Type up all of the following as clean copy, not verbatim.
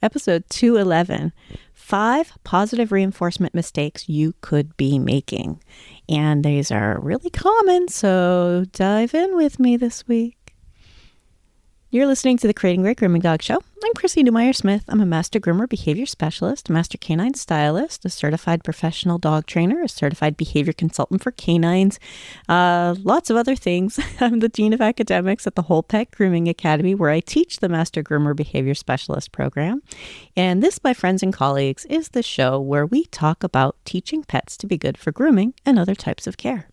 Episode 211, 5 positive reinforcement mistakes you could be making. And these are really common, so dive in with me this week. You're listening to the Creating Great Grooming Dog Show. I'm Chrissy Newmeyer-Smith. I'm a master groomer behavior specialist, a master canine stylist, a certified professional dog trainer, a certified behavior consultant for canines, lots of other things. I'm the dean of academics at the Whole Pet Grooming Academy, where I teach the master groomer behavior specialist program. And this, my friends and colleagues, is the show where we talk about teaching pets to be good for grooming and other types of care.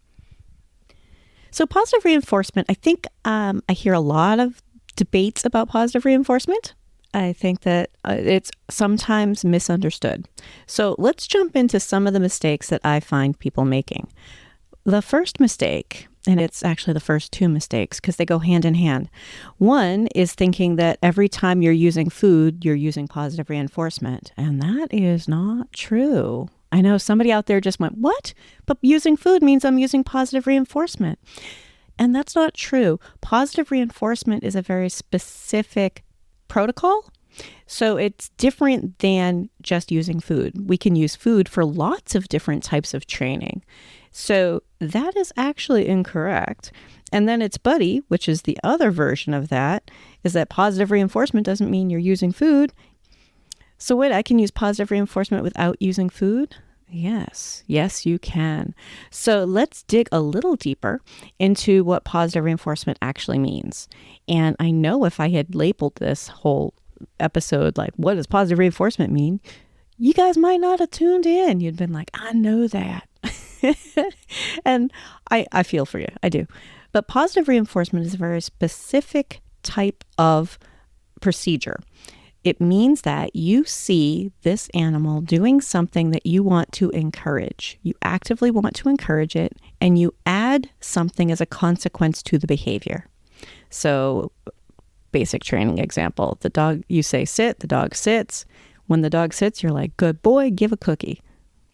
So positive reinforcement, I think I hear a lot of debates about positive reinforcement. I think that it's sometimes misunderstood. So let's jump into some of the mistakes that I find people making. The first mistake, and it's actually the first 2 mistakes because they go hand in hand. One is thinking that every time you're using food, you're using positive reinforcement. And that is not true. I know somebody out there just went, what? But using food means I'm using positive reinforcement. And that's not true. Positive reinforcement is a very specific protocol. So it's different than just using food. We can use food for lots of different types of training. So that is actually incorrect. And then its buddy, which is the other version of that, is that positive reinforcement doesn't mean you're using food. So wait, I can use positive reinforcement without using food? Yes, you can. So let's dig a little deeper into what positive reinforcement actually means. And I know if I had labeled this whole episode like, what does positive reinforcement mean? You guys might not have tuned in. You'd been like, I know that. And I feel for you. I do. But positive reinforcement is a very specific type of procedure. It means that you see this animal doing something that you want to encourage. You actively want to encourage it, and you add something as a consequence to the behavior. So, basic training example, the dog, you say sit, the dog sits. When the dog sits, you're like, good boy, give a cookie.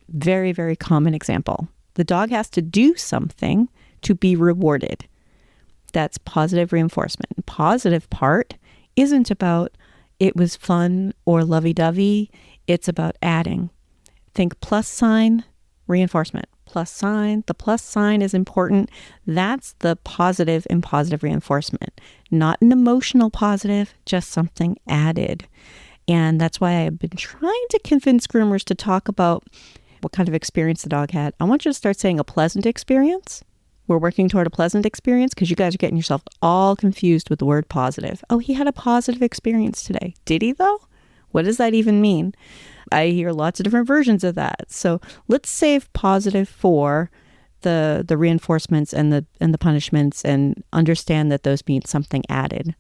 Very, very common example. The dog has to do something to be rewarded. That's positive reinforcement. The positive part isn't about it was fun or lovey-dovey. It's about adding. Think plus sign, reinforcement. Plus sign. The plus sign is important. That's the positive in positive reinforcement. Not an emotional positive, just something added. And that's why I've been trying to convince groomers to talk about what kind of experience the dog had. I want you to start saying a pleasant experience. We're working toward a pleasant experience because you guys are getting yourself all confused with the word positive. Oh, he had a positive experience today. Did he though? What does that even mean? I hear lots of different versions of that. So let's save positive for the reinforcements and the punishments and understand that those mean something added.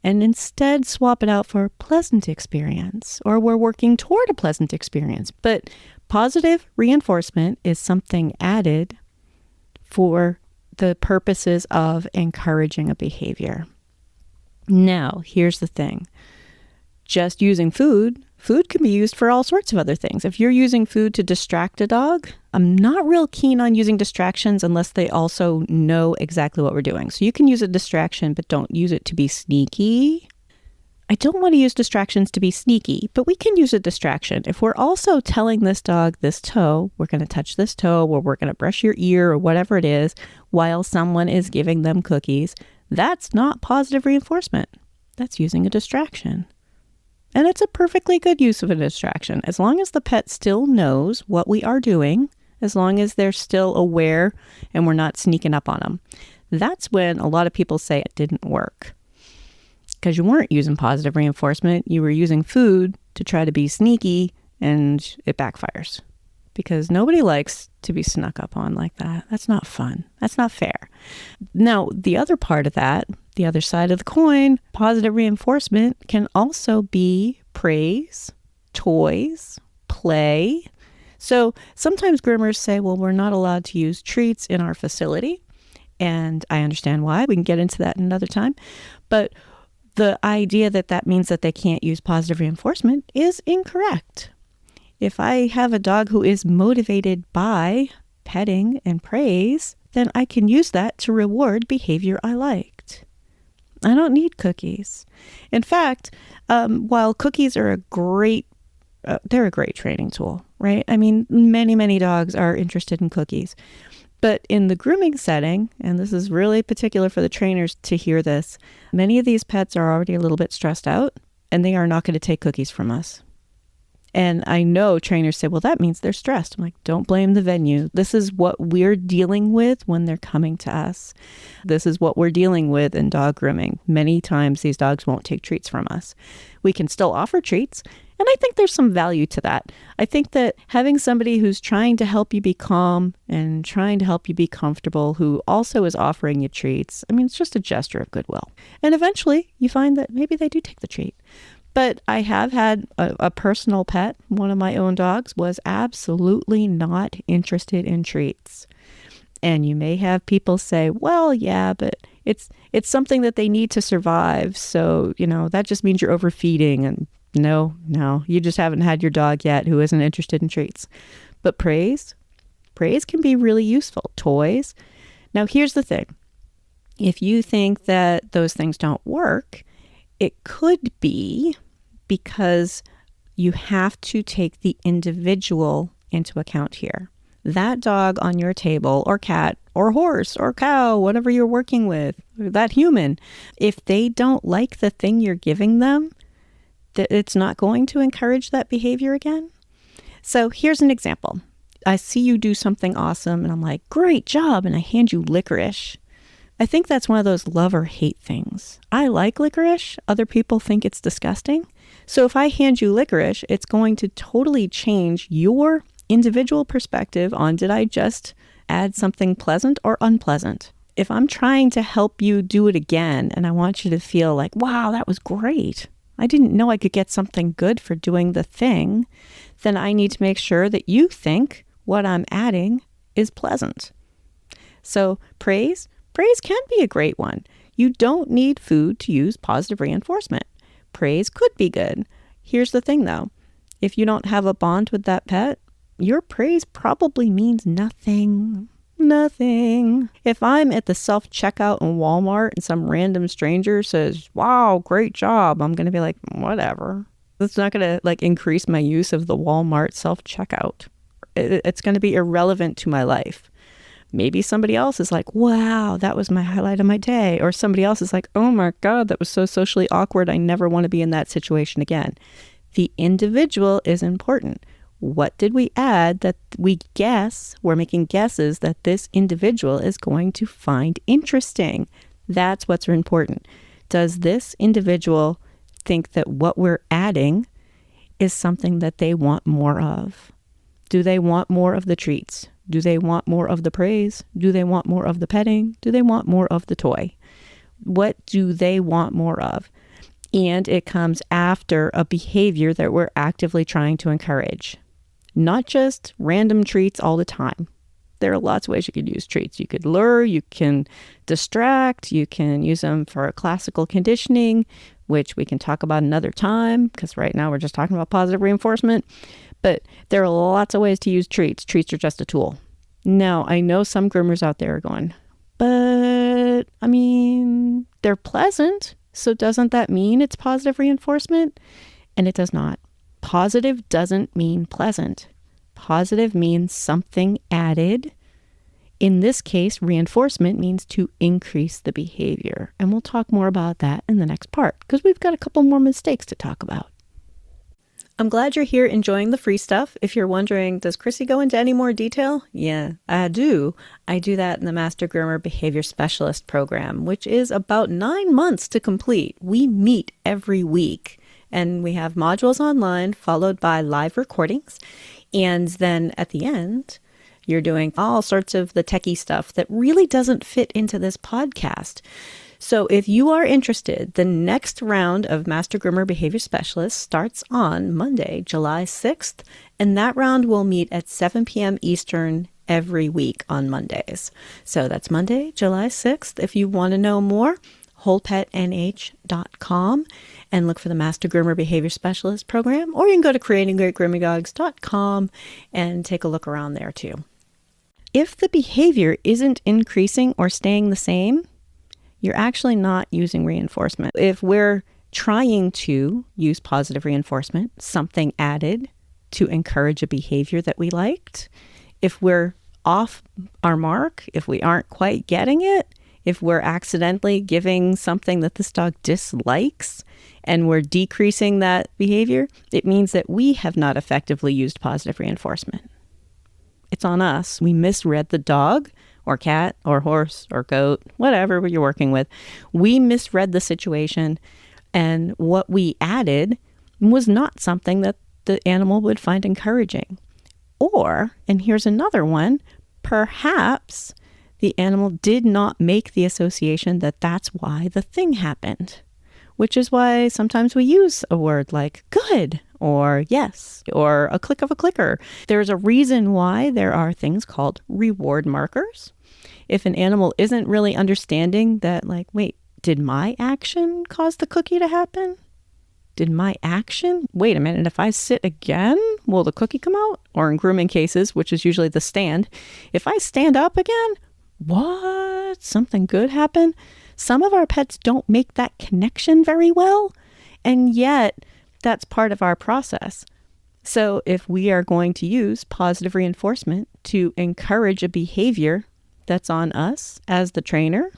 And instead swap it out for pleasant experience, or we're working toward a pleasant experience. But positive reinforcement is something added for the purposes of encouraging a behavior. Now, here's the thing. Just using food can be used for all sorts of other things. If you're using food to distract a dog, I'm not real keen on using distractions unless they also know exactly what we're doing. So you can use a distraction, but don't use it to be sneaky. I don't want to use distractions to be sneaky, but we can use a distraction. If we're also telling this dog this toe, we're going to touch this toe, or we're going to brush your ear, or whatever it is, while someone is giving them cookies, that's not positive reinforcement. That's using a distraction. And it's a perfectly good use of a distraction. As long as the pet still knows what we are doing, as long as they're still aware and we're not sneaking up on them. That's when a lot of people say it didn't work. Because you weren't using positive reinforcement, you were using food to try to be sneaky, and it backfires. Because nobody likes to be snuck up on like that. That's not fun. That's not fair. Now, the other part of that, the other side of the coin, positive reinforcement can also be praise, toys, play. So sometimes groomers say, well, we're not allowed to use treats in our facility. And I understand why. We can get into that another time. But the idea that that means that they can't use positive reinforcement is incorrect. If I have a dog who is motivated by petting and praise, then I can use that to reward behavior I liked. I don't need cookies. In fact, while cookies are they're a great training tool, right? I mean, many, many dogs are interested in cookies. But in the grooming setting, and this is really particular for the trainers to hear this, many of these pets are already a little bit stressed out, and they are not going to take cookies from us. And I know trainers say, well, that means they're stressed. I'm like, don't blame the venue. This is what we're dealing with when they're coming to us. This is what we're dealing with in dog grooming. Many times these dogs won't take treats from us. We can still offer treats, and I think there's some value to that. I think that having somebody who's trying to help you be calm and trying to help you be comfortable, who also is offering you treats, I mean, it's just a gesture of goodwill. And eventually you find that maybe they do take the treat. But I have had a personal pet. One of my own dogs was absolutely not interested in treats. And you may have people say, well, yeah, but it's something that they need to survive. So, that just means you're overfeeding. And no, you just haven't had your dog yet who isn't interested in treats. But praise can be really useful. Toys. Now, here's the thing. If you think that those things don't work, it could be because you have to take the individual into account here. That dog on your table, or cat, or horse, or cow, whatever you're working with, that human, if they don't like the thing you're giving them, it's not going to encourage that behavior again. So here's an example. I see you do something awesome, and I'm like, great job, and I hand you licorice. I think that's one of those love or hate things. I like licorice. Other people think it's disgusting. So if I hand you licorice, it's going to totally change your individual perspective on, did I just add something pleasant or unpleasant? If I'm trying to help you do it again, and I want you to feel like, wow, that was great. I didn't know I could get something good for doing the thing. Then I need to make sure that you think what I'm adding is pleasant. So praise can be a great one. You don't need food to use positive reinforcement. Praise could be good. Here's the thing though. If you don't have a bond with that pet, your praise probably means nothing. Nothing. If I'm at the self-checkout in Walmart and some random stranger says, wow, great job, I'm going to be like, whatever. It's not going to increase my use of the Walmart self-checkout. It's going to be irrelevant to my life. Maybe somebody else is like, wow, that was my highlight of my day. Or somebody else is like, oh my God, that was so socially awkward. I never want to be in that situation again. The individual is important. What did we add that we're making guesses that this individual is going to find interesting? That's what's important. Does this individual think that what we're adding is something that they want more of? Do they want more of the treats? Do they want more of the praise? Do they want more of the petting? Do they want more of the toy? What do they want more of? And it comes after a behavior that we're actively trying to encourage. Not just random treats all the time. There are lots of ways you could use treats. You could lure, you can distract, you can use them for classical conditioning, which we can talk about another time, because right now we're just talking about positive reinforcement. But there are lots of ways to use treats. Treats are just a tool. Now, I know some groomers out there are going, but I mean, they're pleasant. So doesn't that mean it's positive reinforcement? And it does not. Positive doesn't mean pleasant. Positive means something added. In this case, reinforcement means to increase the behavior. And we'll talk more about that in the next part, because we've got a couple more mistakes to talk about. I'm glad you're here enjoying the free stuff. If you're wondering, does Chrissy go into any more detail? Yeah, I do. I do that in the Master Groomer Behavior Specialist program, which is about 9 months to complete. We meet every week, and we have modules online followed by live recordings. And then at the end, you're doing all sorts of the techie stuff that really doesn't fit into this podcast. So if you are interested, the next round of Master Groomer Behavior Specialist starts on Monday, July 6th, and that round will meet at 7 p.m. Eastern every week on Mondays. So that's Monday, July 6th. If you want to know more, wholepetnh.com and look for the Master Groomer Behavior Specialist program, or you can go to creatinggreatgroomingdogs.com and take a look around there too. If the behavior isn't increasing or staying the same, you're actually not using reinforcement. If we're trying to use positive reinforcement, something added to encourage a behavior that we liked, if we're off our mark, if we aren't quite getting it, if we're accidentally giving something that this dog dislikes and we're decreasing that behavior, it means that we have not effectively used positive reinforcement. It's on us. We misread the dog or cat or horse or goat, whatever you're working with. We misread the situation, and what we added was not something that the animal would find encouraging. Or, and here's another one, perhaps the animal did not make the association that that's why the thing happened, which is why sometimes we use a word like good or yes or a click of a clicker. There's a reason why there are things called reward markers. If an animal isn't really understanding that, like, wait, did my action cause the cookie to happen? Did my action? Wait a minute, if I sit again, will the cookie come out? Or in grooming cases, which is usually the stand, if I stand up again, what? Something good happened? Some of our pets don't make that connection very well, and yet that's part of our process. So if we are going to use positive reinforcement to encourage a behavior that's on us as the trainer,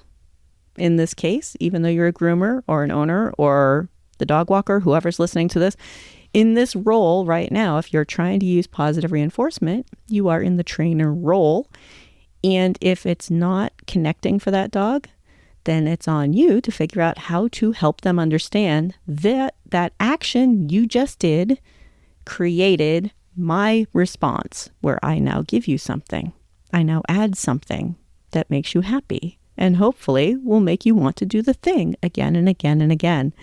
in this case, even though you're a groomer or an owner or the dog walker, whoever's listening to this, in this role right now, if you're trying to use positive reinforcement, you are in the trainer role. And if it's not connecting for that dog, then it's on you to figure out how to help them understand that that action you just did created my response, where I now give you something. I now add something that makes you happy and hopefully will make you want to do the thing again and again and again.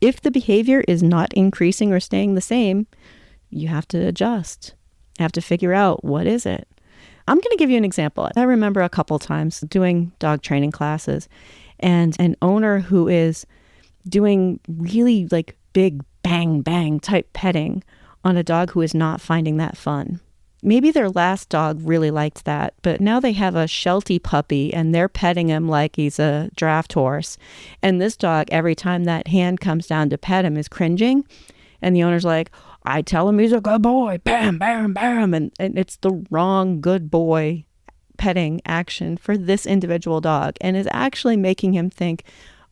If the behavior is not increasing or staying the same, you have to adjust. You have to figure out, what is it? I'm going to give you an example. I remember a couple times doing dog training classes and an owner who is doing really like big bang bang type petting on a dog who is not finding that fun. Maybe their last dog really liked that, but now they have a Sheltie puppy and they're petting him like he's a draft horse. And this dog, every time that hand comes down to pet him, is cringing. And the owner's like, I tell him he's a good boy, bam, bam, bam. And it's the wrong good boy petting action for this individual dog, and is actually making him think,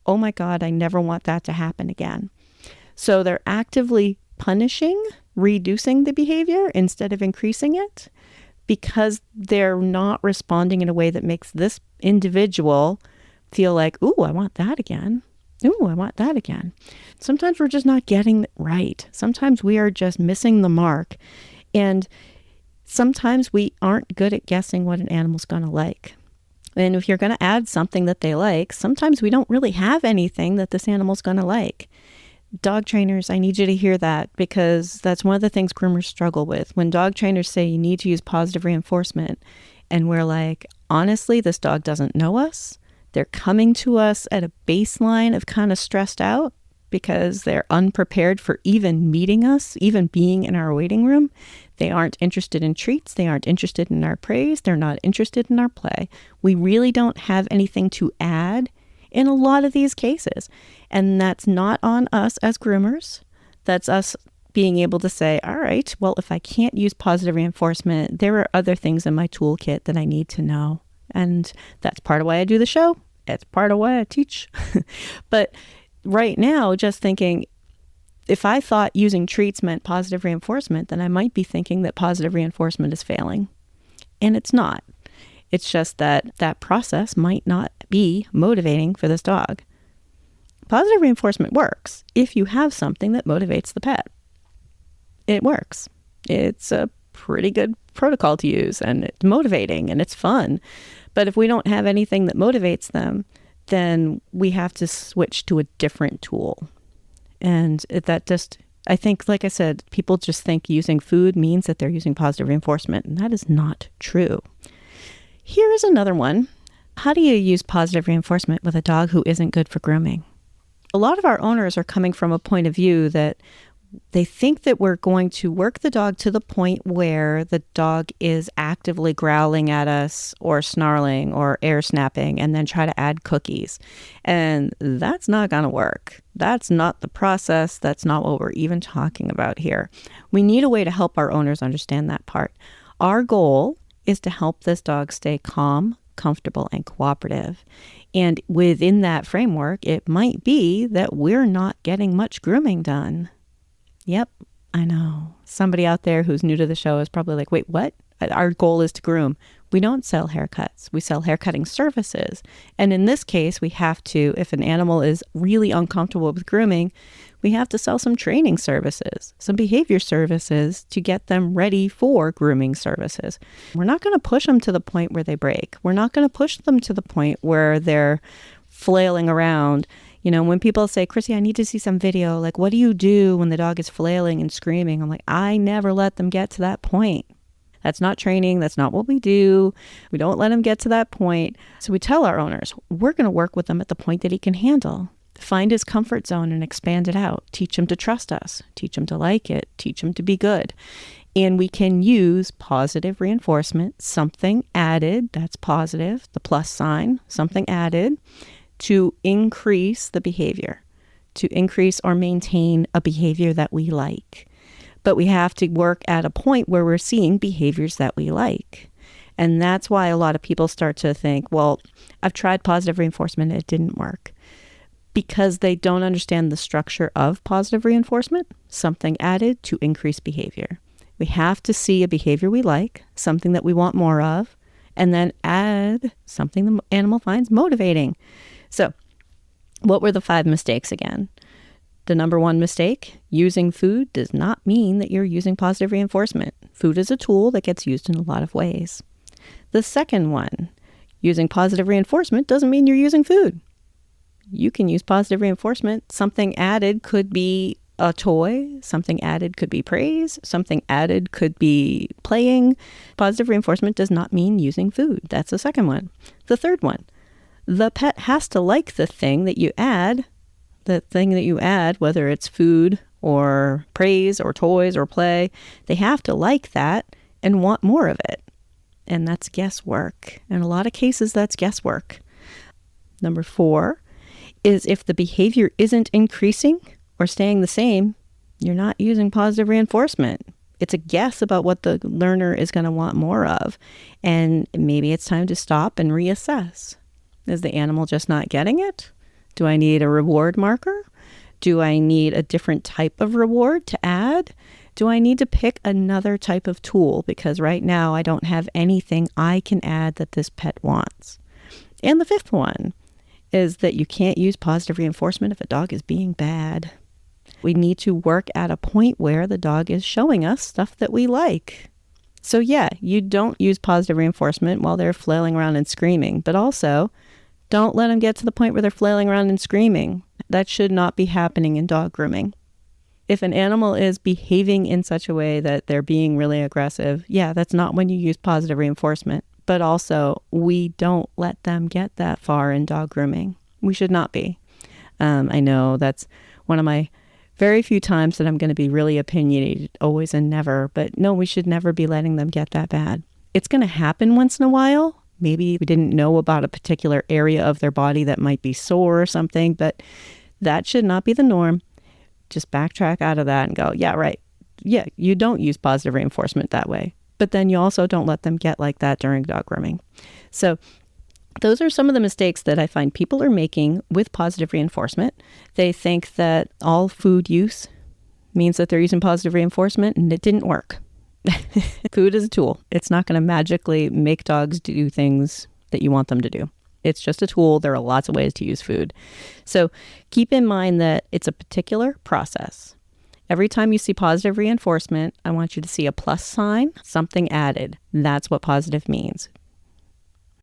oh my God, I never want that to happen again. So they're actively punishing, reducing the behavior instead of increasing it, because they're not responding in a way that makes this individual feel like, ooh, I want that again. Ooh, I want that again. Sometimes we're just not getting it right. Sometimes we are just missing the mark. And sometimes we aren't good at guessing what an animal's going to like. And if you're going to add something that they like, sometimes we don't really have anything that this animal's going to like. Dog trainers, I need you to hear that, because that's one of the things groomers struggle with. When dog trainers say you need to use positive reinforcement, and we're like, honestly, this dog doesn't know us. They're coming to us at a baseline of kind of stressed out because they're unprepared for even meeting us, even being in our waiting room. They aren't interested in treats. They aren't interested in our praise. They're not interested in our play. We really don't have anything to add in a lot of these cases. And that's not on us as groomers. That's us being able to say, all right, well, if I can't use positive reinforcement, there are other things in my toolkit that I need to know. And that's part of why I do the show. It's part of why I teach. But right now, just thinking, if I thought using treats meant positive reinforcement, then I might be thinking that positive reinforcement is failing. And it's not. It's just that that process might not be motivating for this dog. Positive reinforcement works if you have something that motivates the pet. It works. It's a pretty good protocol to use, and it's motivating and it's fun. But if we don't have anything that motivates them, then we have to switch to a different tool. And that just, I think, like I said, people just think using food means that they're using positive reinforcement, and that is not true. Here is another one. How do you use positive reinforcement with a dog who isn't good for grooming? A lot of our owners are coming from a point of view that They think that we're going to work the dog to the point where the dog is actively growling at us or snarling or air snapping and then try to add cookies. And that's not going to work. That's not the process. That's not what we're even talking about here. We need a way to help our owners understand that part. Our goal is to help this dog stay calm, comfortable, and cooperative. And within that framework, it might be that we're not getting much grooming done. Yep, I know. Somebody out there who's new to the show is probably like, wait, what? Our goal is to groom. We don't sell haircuts. We sell haircutting services. And in this case, we have to, if an animal is really uncomfortable with grooming, we have to sell some training services, some behavior services to get them ready for grooming services. We're not going to push them to the point where they break. We're not going to push them to the point where they're flailing around. You know, when people say, Chrissy, I need to see some video, like, what do you do when the dog is flailing and screaming? I'm like, I never let them get to that point. That's not training. That's not what we do. We don't let them get to that point. So we tell our owners, we're going to work with them at the point that he can handle. Find his comfort zone and expand it out. Teach him to trust us. Teach him to like it. Teach him to be good. And we can use positive reinforcement, something added, that's positive, the plus sign, something added, to increase the behavior, to increase or maintain a behavior that we like. But we have to work at a point where we're seeing behaviors that we like. And that's why a lot of people start to think, well, I've tried positive reinforcement, it didn't work. Because they don't understand the structure of positive reinforcement, something added to increase behavior. We have to see a behavior we like, something that we want more of, and then add something the animal finds motivating. So, what were the 5 mistakes again? The number 1 mistake, using food does not mean that you're using positive reinforcement. Food is a tool that gets used in a lot of ways. The second one, using positive reinforcement doesn't mean you're using food. You can use positive reinforcement. Something added could be a toy. Something added could be praise. Something added could be playing. Positive reinforcement does not mean using food. That's the second one. The third one, the pet has to like the thing that you add, whether it's food or praise or toys or play. They have to like that and want more of it. And that's guesswork. In a lot of cases, that's guesswork. Number 4 is if the behavior isn't increasing or staying the same, you're not using positive reinforcement. It's a guess about what the learner is going to want more of. And maybe it's time to stop and reassess. Is the animal just not getting it? Do I need a reward marker? Do I need a different type of reward to add? Do I need to pick another type of tool? Because right now I don't have anything I can add that this pet wants. And the 5th one is that you can't use positive reinforcement if a dog is being bad. We need to work at a point where the dog is showing us stuff that we like. So yeah, you don't use positive reinforcement while they're flailing around and screaming, but also don't let them get to the point where they're flailing around and screaming. That should not be happening in dog grooming. If an animal is behaving in such a way that they're being really aggressive, yeah, that's not when you use positive reinforcement. But also, we don't let them get that far in dog grooming. We should not be. I know that's one of my very few times that I'm going to be really opinionated, always and never. But no, we should never be letting them get that bad. It's going to happen once in a while. Maybe we didn't know about a particular area of their body that might be sore or something, but that should not be the norm. Just backtrack out of that and go, yeah, right. Yeah, you don't use positive reinforcement that way. But then you also don't let them get like that during dog grooming. So those are some of the mistakes that I find people are making with positive reinforcement. They think that all food use means that they're using positive reinforcement, and it didn't work. Food is a tool. It's not going to magically make dogs do things that you want them to do. It's just a tool. There are lots of ways to use food. So keep in mind that it's a particular process. Every time you see positive reinforcement, I want you to see a plus sign, something added. That's what positive means.